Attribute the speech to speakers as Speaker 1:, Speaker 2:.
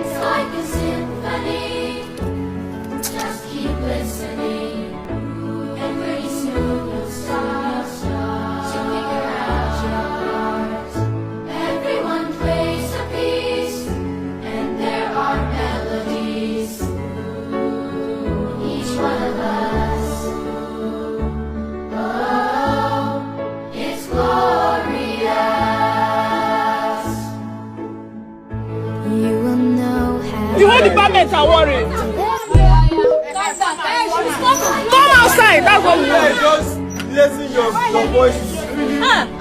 Speaker 1: It's like a symphony. Just keep listening, and pretty soon you'll start to figure out your part. Everyone plays a piece, and there are melodies. Each one of us, oh, it's glorious. You will know how.
Speaker 2: The whole department are worried. Come outside. That's what we want.
Speaker 3: Just listen your voice.